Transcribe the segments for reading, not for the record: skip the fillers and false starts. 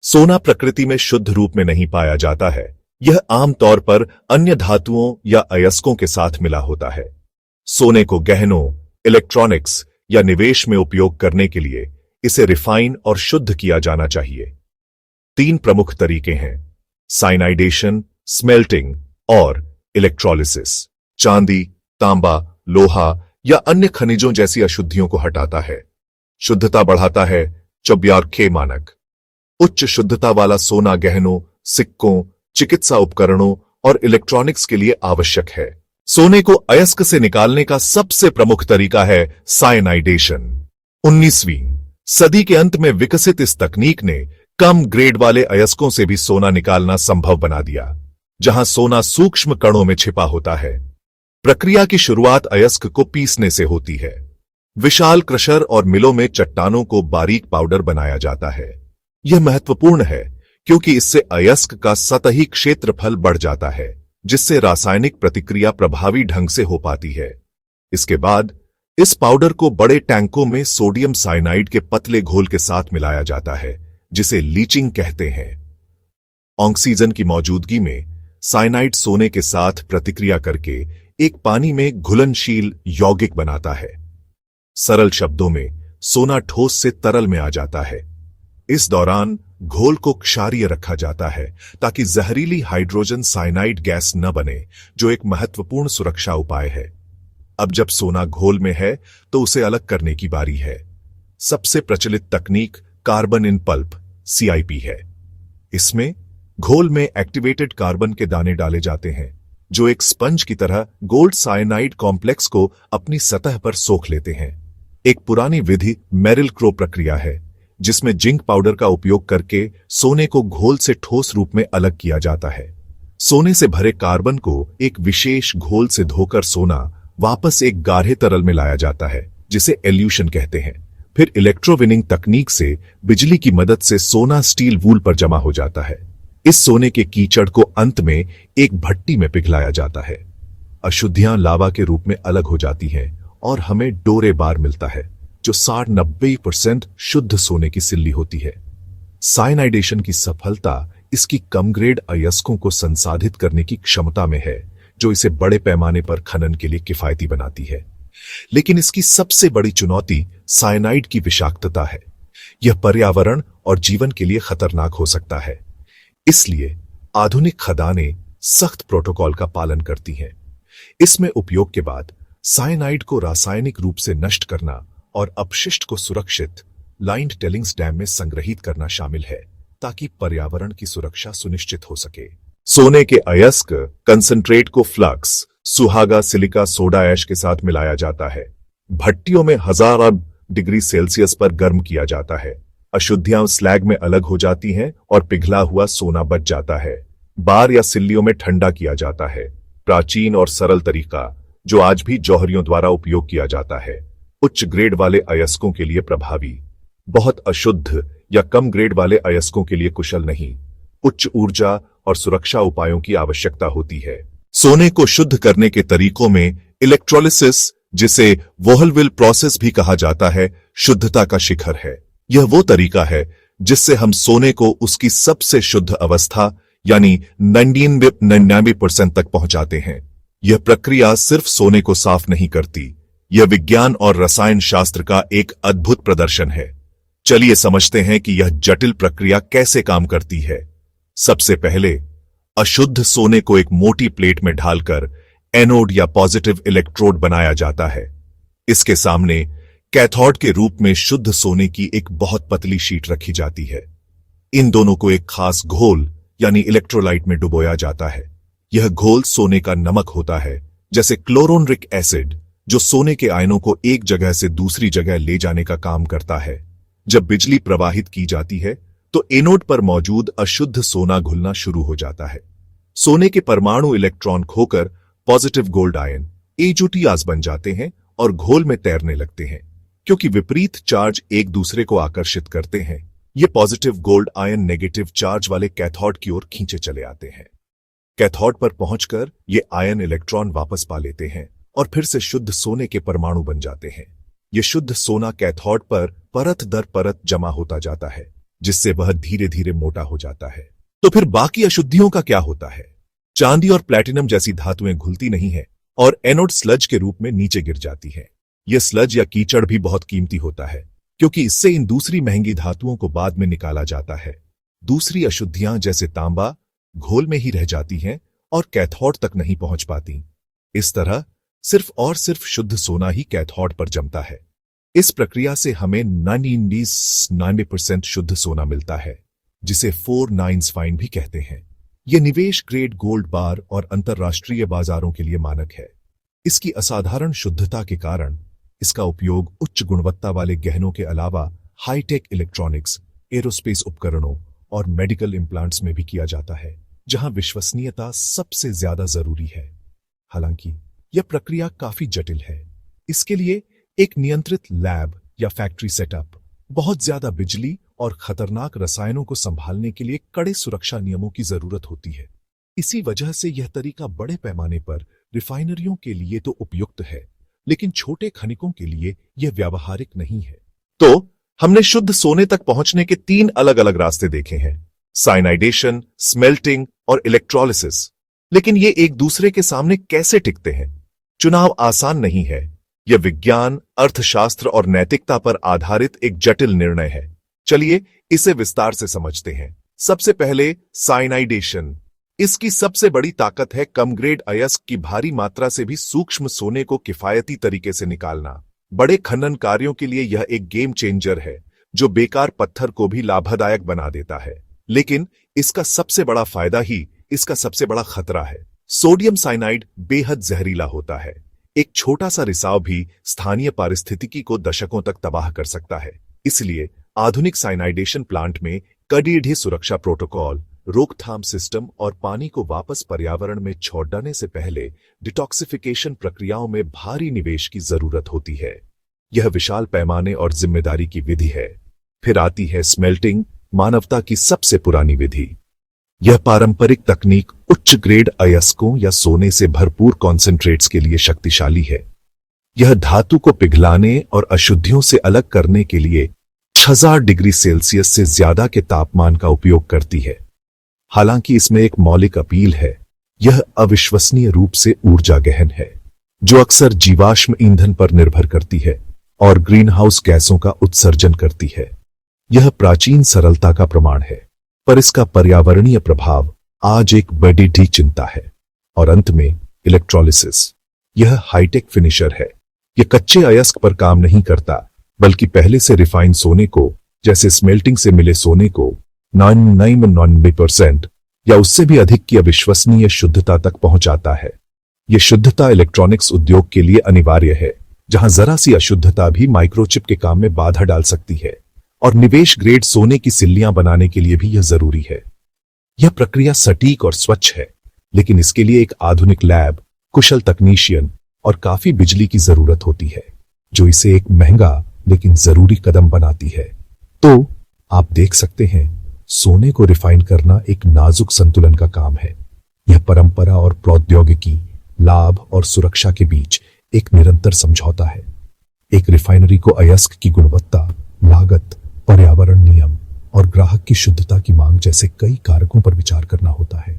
सोना प्रकृति में शुद्ध रूप में नहीं पाया जाता है। यह आमतौर पर अन्य धातुओं या अयस्कों के साथ मिला होता है। सोने को गहनों, इलेक्ट्रॉनिक्स या निवेश में उपयोग करने के लिए इसे रिफाइन और शुद्ध किया जाना चाहिए। 3 प्रमुख तरीके हैं: साइनाइडेशन, स्मेल्टिंग और इलेक्ट्रोलिसिस। चांदी, तांबा, लोहा या अन्य खनिजों जैसी अशुद्धियों को हटाता है। शुद्धता बढ़ाता है। चौबयारखे मानक। उच्च शुद्धता वाला सोना गहनों, सिक्कों, चिकित्सा उपकरणों और इलेक्ट्रॉनिक्स के लिए आवश्यक है। सोने को अयस्क से निकालने का सबसे प्रमुख तरीका है साइनाइडेशन। 19वीं सदी के अंत में विकसित इस तकनीक ने कम ग्रेड वाले अयस्कों से भी सोना निकालना संभव बना दिया, जहां सोना सूक्ष्म कणों में छिपा होता है। प्रक्रिया की शुरुआत अयस्क को पीसने से होती है। विशाल क्रशर और मिलों में चट्टानों को बारीक पाउडर बनाया जाता है। यह महत्वपूर्ण है क्योंकि इससे अयस्क का सतही क्षेत्रफल बढ़ जाता है, जिससे रासायनिक प्रतिक्रिया प्रभावी ढंग से हो पाती है। इसके बाद इस पाउडर को बड़े टैंकों में सोडियम साइनाइड के पतले घोल के साथ मिलाया जाता है, जिसे लीचिंग कहते हैं। ऑक्सीजन की मौजूदगी में साइनाइड सोने के साथ प्रतिक्रिया करके एक पानी में घुलनशील यौगिक बनाता है। सरल शब्दों में, सोना ठोस से तरल में आ जाता है। इस दौरान घोल को क्षारीय रखा जाता है ताकि जहरीली हाइड्रोजन साइनाइड गैस न बने, जो एक महत्वपूर्ण सुरक्षा उपाय है। अब जब सोना घोल में है तो उसे अलग करने की बारी है। सबसे प्रचलित तकनीक कार्बन इन पल्प (CIP) है। इसमें घोल में एक्टिवेटेड कार्बन के दाने डाले जाते हैं, जो एक स्पंज की तरह गोल्ड साइनाइड कॉम्प्लेक्स को अपनी सतह पर सोख लेते हैं। एक पुरानी विधि मेरिल क्रो प्रक्रिया है, जिसमें जिंक पाउडर का उपयोग करके सोने को घोल से ठोस रूप में अलग किया जाता है। सोने से भरे कार्बन को एक विशेष घोल से धोकर सोना वापस एक गाढ़े तरल में लाया जाता है, जिसे एल्यूशन कहते हैं। फिर इलेक्ट्रोविनिंग तकनीक से बिजली की मदद से सोना स्टील वूल पर जमा हो जाता है। इस सोने के कीचड़ को अंत में एक भट्टी में पिघलाया जाता है। अशुद्धियां लावा के रूप में अलग हो जाती हैं और हमें डोरे बार मिलता है, जो 60-90% शुद्ध सोने की सिल्ली होती है। साइनाइडेशन की सफलता इसकी कम ग्रेड अयस्कों को संसाधित करने की क्षमता में है, जो इसे बड़े पैमाने पर खनन के लिए किफायती बनाती है। लेकिन इसकी सबसे बड़ी चुनौती साइनाइड की विषाक्तता है। यह पर्यावरण और जीवन के लिए खतरनाक हो सकता है। इसलिए आधुनिक खदानें सख्त प्रोटोकॉल का पालन करती हैं। इसमें उपयोग के बाद साइनाइड को रासायनिक रूप से नष्ट करना और अपशिष्ट को सुरक्षित लाइन्ड टेलिंग्स डैम में संग्रहित करना शामिल है, ताकि पर्यावरण की सुरक्षा सुनिश्चित हो सके। सोने के अयस्क कंसंट्रेट को फ्लक्स, सुहागा सिलिका सोडा ऐश के साथ मिलाया जाता है। भट्टियों में 1000 डिग्री सेल्सियस पर गर्म किया जाता है। अशुद्धियां स्लैग में अलग हो जाती हैं और पिघला हुआ सोना बच जाता है। बार या सिल्लियों में ठंडा किया जाता है। प्राचीन और सरल तरीका, जो आज भी जौहरियों द्वारा उपयोग किया जाता है। उच्च ग्रेड वाले अयस्कों के लिए प्रभावी, बहुत अशुद्ध या कम ग्रेड वाले अयस्कों के लिए कुशल नहीं। उच्च ऊर्जा और सुरक्षा उपायों की आवश्यकता होती है। सोने को शुद्ध करने के तरीकों में इलेक्ट्रोलिसिस, जिसे वोहलविल प्रोसेस भी कहा जाता है, शुद्धता का शिखर है। यह वो तरीका है जिससे हम सोने को उसकी सबसे शुद्ध अवस्था यानी 99% तक पहुंचाते हैं। यह प्रक्रिया सिर्फ सोने को साफ नहीं करती, यह विज्ञान और रसायन शास्त्र का एक अद्भुत प्रदर्शन है। चलिए समझते हैं कि यह जटिल प्रक्रिया कैसे काम करती है। सबसे पहले अशुद्ध सोने को एक मोटी प्लेट में ढालकर एनोड या पॉजिटिव इलेक्ट्रोड बनाया जाता है। इसके सामने कैथोड के रूप में शुद्ध सोने की एक बहुत पतली शीट रखी जाती है। इन दोनों को एक खास घोल यानी इलेक्ट्रोलाइट में डुबोया जाता है। यह घोल सोने का नमक होता है, जैसे क्लोरोनरिक एसिड, जो सोने के आयनों को एक जगह से दूसरी जगह ले जाने का काम करता है। जब बिजली प्रवाहित की जाती है तो एनोड पर मौजूद अशुद्ध सोना घुलना शुरू हो जाता है। सोने के परमाणु इलेक्ट्रॉन खोकर पॉजिटिव गोल्ड आयन AgOTs बन जाते हैं और घोल में तैरने लगते हैं। क्योंकि विपरीत चार्ज एक दूसरे को आकर्षित करते हैं, ये positive gold ion negative charge वाले कैथोड की ओर खींचे चले आते हैं। कैथोड पर पहुंचकर ये आयन इलेक्ट्रॉन वापस पा लेते हैं और फिर से शुद्ध सोने के परमाणु बन जाते हैं। ये शुद्ध सोना कैथोड पर परत दर परत जमा होता जाता है। जिससे वह धीरे धीरे मोटा हो जाता है। तो फिर बाकी अशुद्धियों का क्या होता है? चांदी और प्लैटिनम जैसी धातुएं घुलती नहीं है और एनोड स्लज के रूप में नीचे गिर जाती है। यह स्लज या कीचड़ भी बहुत कीमती होता है, क्योंकि इससे इन दूसरी महंगी धातुओं को बाद में निकाला जाता है। दूसरी अशुद्धियां जैसे तांबा घोल में ही रह जाती हैं और कैथोड तक नहीं पहुंच पाती। इस तरह सिर्फ और सिर्फ शुद्ध सोना ही कैथोड पर जमता है। इस प्रक्रिया से हमें 90% शुद्ध सोना मिलता है, जिसे 4 फाइन भी कहते हैं। यह निवेश ग्रेड गोल्ड बार और अंतर्राष्ट्रीय बाजारों के लिए मानक है। इसकी असाधारण शुद्धता के कारण इसका उपयोग उच्च गुणवत्ता वाले गहनों के अलावा हाईटेक इलेक्ट्रॉनिक्स, एरोस्पेस उपकरणों और मेडिकल इम्प्लांट्स में भी किया जाता है, जहां विश्वसनीयता सबसे ज्यादा जरूरी है। हालांकि यह प्रक्रिया काफी जटिल है। इसके लिए एक नियंत्रित लैब या फैक्ट्री सेटअप, बहुत ज्यादा बिजली और खतरनाक रसायनों को संभालने के लिए कड़े सुरक्षा नियमों की जरूरत होती है। इसी वजह से यह तरीका बड़े पैमाने पर रिफाइनरियों के लिए तो उपयुक्त है, लेकिन छोटे खनिकों के लिए यह व्यावहारिक नहीं है। तो हमने शुद्ध सोने तक पहुंचने के 3 अलग अलग रास्ते देखे हैं: साइनाइडेशन, स्मेल्टिंग और इलेक्ट्रोलिसिस। लेकिन ये एक दूसरे के सामने कैसे टिकते हैं? चुनाव आसान नहीं है। यह विज्ञान, अर्थशास्त्र और नैतिकता पर आधारित एक जटिल निर्णय है। चलिए इसे विस्तार से समझते हैं। सबसे पहले साइनाइडेशन। इसकी सबसे बड़ी ताकत है कम ग्रेड अयस्क की भारी मात्रा से भी सूक्ष्म सोने को किफायती तरीके से निकालना। बड़े खनन कार्यों के लिए यह एक गेम चेंजर है, जो बेकार पत्थर को भी लाभदायक बना देता है। लेकिन इसका सबसे बड़ा फायदा ही इसका सबसे बड़ा खतरा है। सोडियम साइनाइड बेहद जहरीला होता है। एक छोटा सा रिसाव भी स्थानीय पारिस्थितिकी को दशकों तक तबाह कर सकता है। इसलिए आधुनिक साइनाइडेशन प्लांट में कड़े सुरक्षा प्रोटोकॉल, रोकथाम सिस्टम और पानी को वापस पर्यावरण में छोड़ने से पहले डिटॉक्सिफिकेशन प्रक्रियाओं में भारी निवेश की जरूरत होती है। यह विशाल पैमाने और जिम्मेदारी की विधि है। फिर आती है स्मेल्टिंग, मानवता की सबसे पुरानी विधि। यह पारंपरिक तकनीक उच्च ग्रेड अयस्कों या सोने से भरपूर कॉन्सेंट्रेट्स के लिए शक्तिशाली है। यह धातु को पिघलाने और अशुद्धियों से अलग करने के लिए 6000 डिग्री सेल्सियस से ज्यादा के तापमान का उपयोग करती है। हालांकि इसमें एक मौलिक अपील है। यह अविश्वसनीय रूप से ऊर्जा गहन है, जो अक्सर जीवाश्म ईंधन पर निर्भर करती है और ग्रीनहाउस गैसों का उत्सर्जन करती है। यह प्राचीन सरलता का प्रमाण है, पर इसका पर्यावरणीय प्रभाव आज एक बड़ी चिंता है। और अंत में इलेक्ट्रोलिसिस। यह हाईटेक फिनिशर है। यह कच्चे अयस्क पर काम नहीं करता, बल्कि पहले से रिफाइन सोने को, जैसे स्मेल्टिंग से मिले सोने को 99% या उससे भी अधिक की अविश्वसनीय शुद्धता तक पहुंचाता है। यह शुद्धता इलेक्ट्रॉनिक्स उद्योग के लिए अनिवार्य है, जहां जरा सी अशुद्धता भी माइक्रोचिप के काम में बाधा डाल सकती है, और निवेश ग्रेड सोने की सिल्लियां बनाने के लिए भी यह जरूरी है। यह प्रक्रिया सटीक और स्वच्छ है, लेकिन इसके लिए एक आधुनिक लैब, कुशल तकनीशियन और काफी बिजली की जरूरत होती है, जो इसे एक महंगा लेकिन जरूरी कदम बनाती है। तो आप देख सकते हैं, सोने को रिफाइन करना एक नाजुक संतुलन का काम है। यह परंपरा और प्रौद्योगिकी, लाभ और सुरक्षा के बीच एक निरंतर समझौता है। एक रिफाइनरी को अयस्क की गुणवत्ता, लागत, पर्यावरण नियम और ग्राहक की शुद्धता की मांग जैसे कई कारकों पर विचार करना होता है।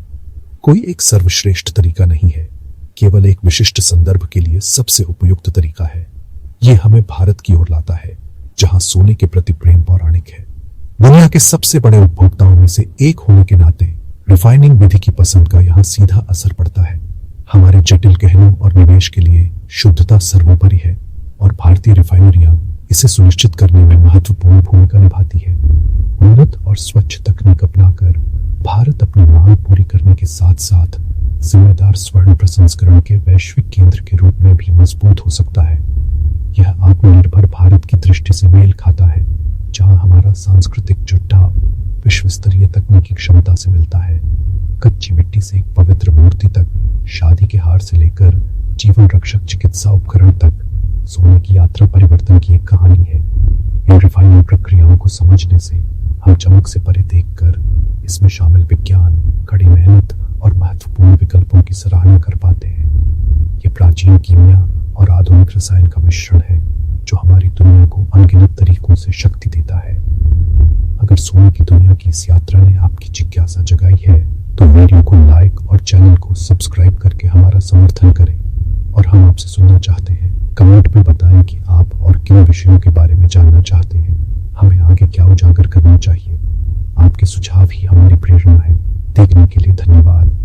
कोई एक सर्वश्रेष्ठ तरीका नहीं है, केवल एक विशिष्ट संदर्भ के लिए सबसे उपयुक्त तरीका है। यह हमें भारत की ओर लाता है, जहां सोने के प्रति प्रेम पौराणिक है। दुनिया के सबसे बड़े उपभोक्ताओं में से एक होने के नाते रिफाइनिंग विधि की पसंद का यहाँ सीधा असर पड़ता है। हमारे जटिल गहनों और निवेश के लिए शुद्धता सर्वोपरि है, और भारतीय रिफाइनरियां इसे सुनिश्चित करने में महत्वपूर्ण भूमिका निभाती है। उन्नत और स्वच्छ तकनीक अपनाकर भारत अपनी मांग पूरी करने के साथ साथ जिम्मेदार स्वर्ण प्रसंस्करण के वैश्विक केंद्र के रूप में भी मजबूत हो सकता है। यह आत्मनिर्भर भारत की दृष्टि से मेल खाता है, जहां हमारा सांस्कृतिक जुटाव विश्व स्तरीय तकनीकी क्षमता से मिलता है। कच्ची मिट्टी से एक पवित्र मूर्ति तक, शादी के हार से लेकर जीवन रक्षक चिकित्सा उपकरण तक, सोने की यात्रा परिवर्तन की एक कहानी है। इन रिफाइनिंग प्रक्रियाओं को समझने से हम चमक से परे देखकर इसमें शामिल विज्ञान, कड़ी मेहनत और महत्वपूर्ण विकल्पों की सराहना कर पाते हैं। ये प्राचीन कीमिया और आधुनिक रसायन का मिश्रण है, जो हमारी दुनिया को अनगिनत तरीकों से शक्ति देता है। अगर सोने की दुनिया की इस यात्रा ने आपकी जिज्ञासा जगाई है तो वीडियो को लाइक और चैनल को सब्सक्राइब करके हमारा समर्थन करें। और हम आपसे सुनना चाहते हैं, कमेंट में बताएं कि आप और किन विषयों के बारे में जानना चाहते हैं, हमें आगे क्या उजागर करना चाहिए। आपके सुझाव ही हमारी प्रेरणा है। देखने के लिए धन्यवाद।